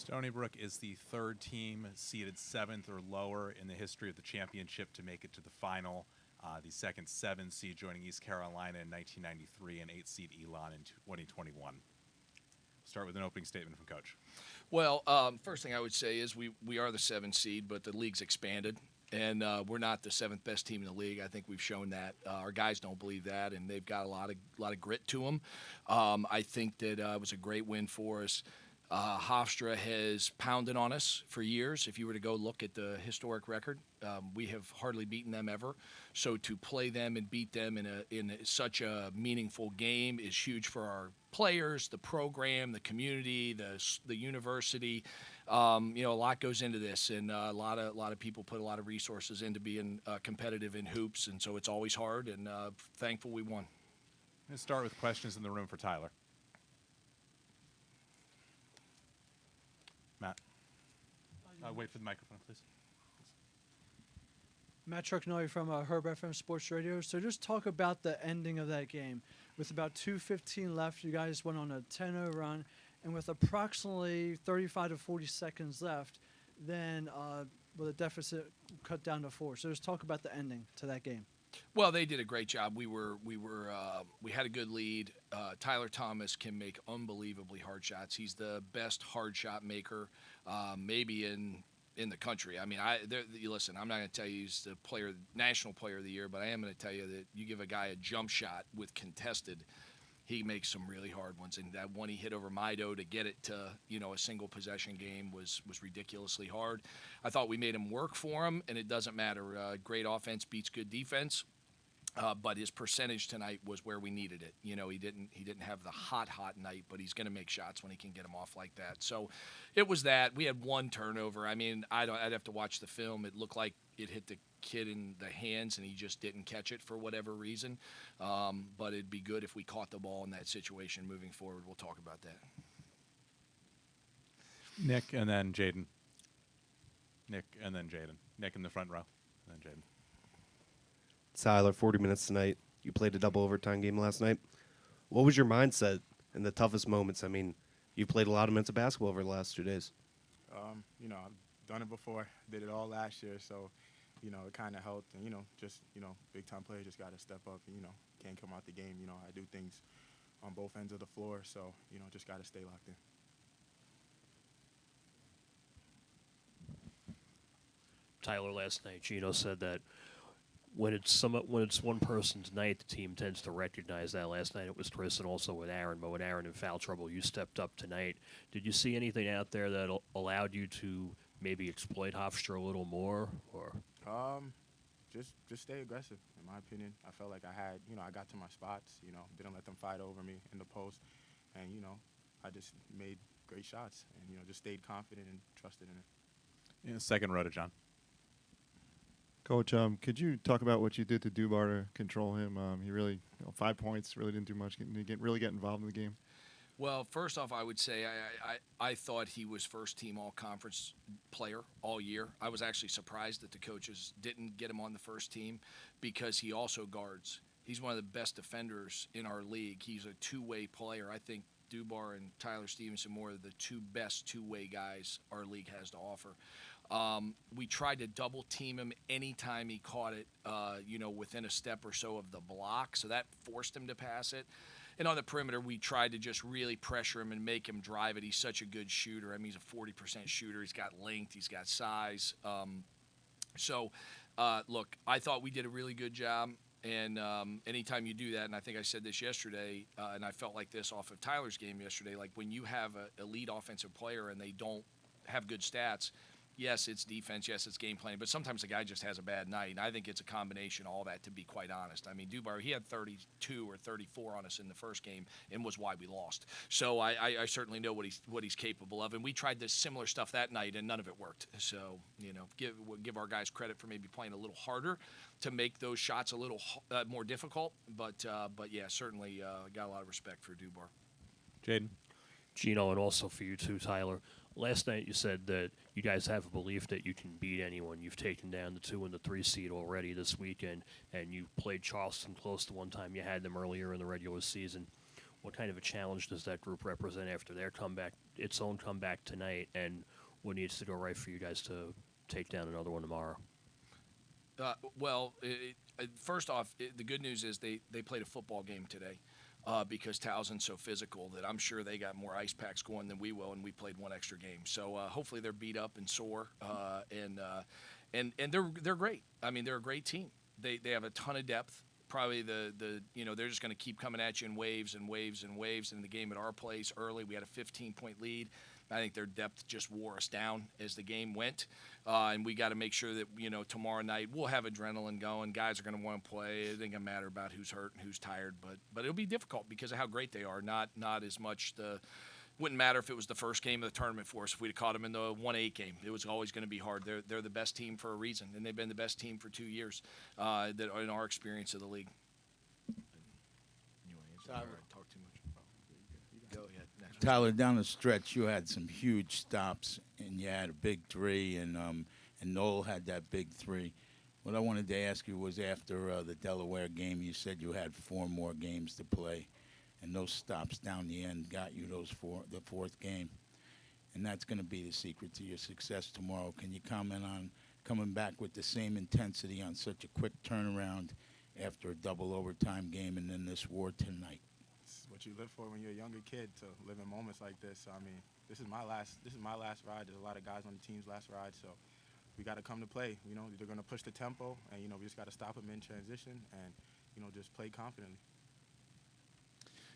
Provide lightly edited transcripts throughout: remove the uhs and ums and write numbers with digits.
Stony Brook is the third team seeded 7th or lower in the history of the championship to make it to the final. The second 7 seed joining East Carolina in 1993 and 8 seed Elon in 2021. Start with an opening statement from Coach. Well, first thing I would say is we are the 7th seed, but the league's expanded, and we're not the 7th best team in the league. I think we've shown that. Our guys don't believe that, and they've got a lot of grit to them. I think that it was a great win for us. Hofstra has pounded on us for years. If you were to go look at the historic record, we have hardly beaten them ever. So to play them and beat them in such a meaningful game is huge for our players, the program, the community, the university. A lot goes into this, and a lot of people put a lot of resources into being competitive in hoops, and so it's always hard. And thankful we won. Let's start with questions in the room for Tyler. Matt. Wait for the microphone, please. Matt Truckinelli from Herb FM Sports Radio. So just talk about the ending of that game. With about 2:15 left, you guys went on a 10-0 run, and with approximately 35 to 40 seconds left, then with a deficit cut down to 4. So just talk about the ending to that game. Well, they did a great job. We had a good lead. Tyler Thomas can make unbelievably hard shots. He's the best hard shot maker, maybe in the country. I mean, listen. I'm not going to tell you he's the national player of the year, but I am going to tell you that you give a guy a jump shot with contested, he makes some really hard ones. And that one he hit over Mido to get it to a single possession game was ridiculously hard. I thought we made him work for him, and it doesn't matter. Great offense beats good defense. But his percentage tonight was where we needed it. He didn't have the hot night, but he's going to make shots when he can get them off like that. So it was that. We had one turnover. I mean, I'd have to watch the film. It looked like it hit the kid in the hands, and he just didn't catch it for whatever reason. But it'd be good if we caught the ball in that situation moving forward. We'll talk about that. Nick and then Jaden. Nick and then Jaden. Nick in the front row, and then Jaden. Tyler, 40 minutes tonight. You played a double overtime game last night. What was your mindset in the toughest moments? I mean, you played a lot of minutes of basketball over the last 2 days. I've done it before. Did it all last year, so, it kind of helped. And, big-time players just got to step up and, can't come out the game. I do things on both ends of the floor, so, just got to stay locked in. Tyler, last night, Geno said that when it's one person's night, the team tends to recognize that. Last night it was Chris and also with Aaron, but with Aaron in foul trouble, you stepped up tonight. Did you see anything out there that allowed you to maybe exploit Hofstra a little more, or? Just stay aggressive, in my opinion. I felt like I got to my spots, didn't let them fight over me in the post, and, I just made great shots and, just stayed confident and trusted in it. In the second row to John. Coach, could you talk about what you did to Dubar to control him? He really, 5 points, really didn't do much. Really get involved in the game. Well, first off, I would say I thought he was first-team all-conference player all year. I was actually surprised that the coaches didn't get him on the first team because he also guards. He's one of the best defenders in our league. He's a two-way player. I think Dubar and Tyler Stephenson-Moore are the two best two-way guys our league has to offer. We tried to double team him anytime he caught it, within a step or so of the block. So that forced him to pass it. And on the perimeter, we tried to just really pressure him and make him drive it. He's such a good shooter. I mean, he's a 40% shooter. He's got length. He's got size. Look, I thought we did a really good job. And anytime you do that, and I think I said this yesterday, and I felt like this off of Tyler's game yesterday, like when you have an elite offensive player and they don't have good stats, yes, it's defense, yes, it's game planning, but sometimes the guy just has a bad night, and I think it's a combination of all that, to be quite honest. I mean, Dubar, he had 32 or 34 on us in the first game and was why we lost. So I certainly know what he's capable of, and we tried this similar stuff that night, and none of it worked. So, give our guys credit for maybe playing a little harder to make those shots a little more difficult, but yeah, certainly got a lot of respect for Dubar. Jaden. Geno, and also for you too, Tyler. Last night you said that you guys have a belief that you can beat anyone. You've taken down the 2 and the 3 seed already this weekend, and you played Charleston close to one time. You had them earlier in the regular season. What kind of a challenge does that group represent after their comeback? its own comeback tonight, and what needs to go right for you guys to take down another one tomorrow? Well, first off, the good news is they played a football game today because Towson's so physical that I'm sure they got more ice packs going than we will, and we played one extra game. So hopefully they're beat up and sore, and they're great. I mean, they're a great team. They have a ton of depth. Probably they're just going to keep coming at you in waves and waves and waves. In the game at our place early, we had a 15-point lead. I think their depth just wore us down as the game went, and we got to make sure that tomorrow night we'll have adrenaline going. Guys are going to want to play. It ain't gonna matter about who's hurt and who's tired, but it'll be difficult because of how great they are. Not as much wouldn't matter if it was the first game of the tournament for us. If we'd have caught them in the 1-8 game, it was always going to be hard. They're the best team for a reason, and they've been the best team for 2 years that in our experience of the league. You want to answer? Talk too much. Go ahead. Next. Tyler, down the stretch, you had some huge stops, and you had a big three, and Noel had that big three. What I wanted to ask you was after the Delaware game, you said you had 4 more games to play, and those stops down the end got you the 4th game, and that's going to be the secret to your success tomorrow. Can you comment on coming back with the same intensity on such a quick turnaround after a double overtime game and then this war tonight? It's what you live for when you're a younger kid, to live in moments like this. I mean, this is my last ride. There's a lot of guys on the team's last ride, so we got to come to play. They're going to push the tempo, and we just got to stop them in transition and just play confidently.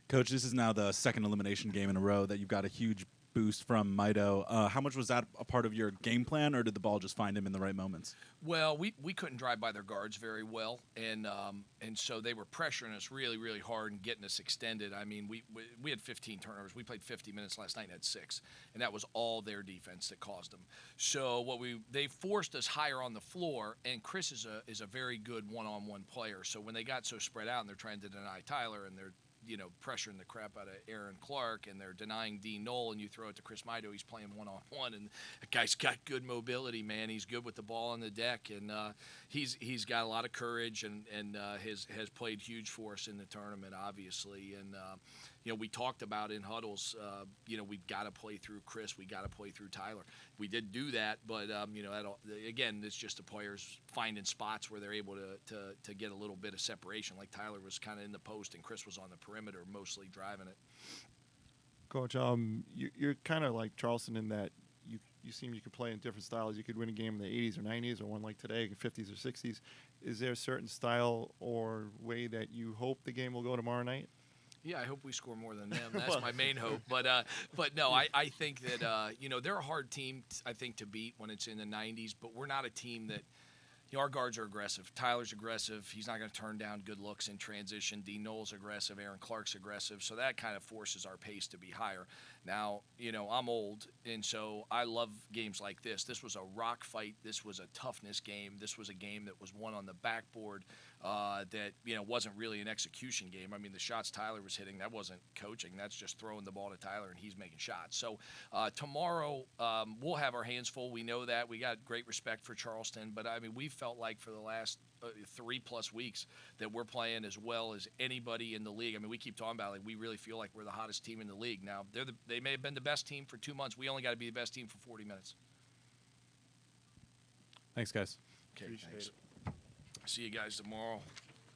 Coach, this is now the second elimination game in a row that you've got a huge boost from Mido. How much was that a part of your game plan, or did the ball just find him in the right moments? Well, we couldn't drive by their guards very well, and so they were pressuring us really, really hard and getting us extended. I mean, we had 15 turnovers. We played 50 minutes last night and had 6, and that was all their defense that caused them. So they forced us higher on the floor, and Chris is a very good one-on-one player. So when they got so spread out and they're trying to deny Tyler and they're pressuring the crap out of Aaron Clark, and they're denying Dean Knoll, and you throw it to Chris Mido, he's playing one-on-one, and the guy's got good mobility, man. He's good with the ball on the deck, and he's got a lot of courage, and has played huge for us in the tournament, obviously. And we talked about in huddles, we've got to play through Chris, we got to play through Tyler. We did do that, but again, it's just the players finding spots where they're able to get a little bit of separation. Like Tyler was kind of in the post, and Chris was on the perimeter, mostly driving it. Coach, you're kind of like Charleston in that you seem you could play in different styles. You could win a game in the 80s or 90s, or one like today, 50s or 60s. Is there a certain style or way that you hope the game will go tomorrow night? Yeah, I hope we score more than them. That's my main hope. But no, I think that they're a hard team, I think, to beat when it's in the 90s. But we're not a team that our guards are aggressive. Tyler's aggressive. He's not going to turn down good looks in transition. Dean Knoll's aggressive. Aaron Clark's aggressive. So that kind of forces our pace to be higher. Now, I'm old, and so I love games like this. This was a rock fight. This was a toughness game. This was a game that was won on the backboard. That wasn't really an execution game. I mean, the shots Tyler was hitting, that wasn't coaching. That's just throwing the ball to Tyler, and he's making shots. So tomorrow we'll have our hands full. We know that. We got great respect for Charleston, but I mean, we felt like for the last 3+ weeks that we're playing as well as anybody in the league. I mean, we keep talking about we really feel like we're the hottest team in the league. Now they may have been the best team for 2 months. We only got to be the best team for 40 minutes. Thanks, guys. Okay, Appreciate thanks. it. See you guys tomorrow.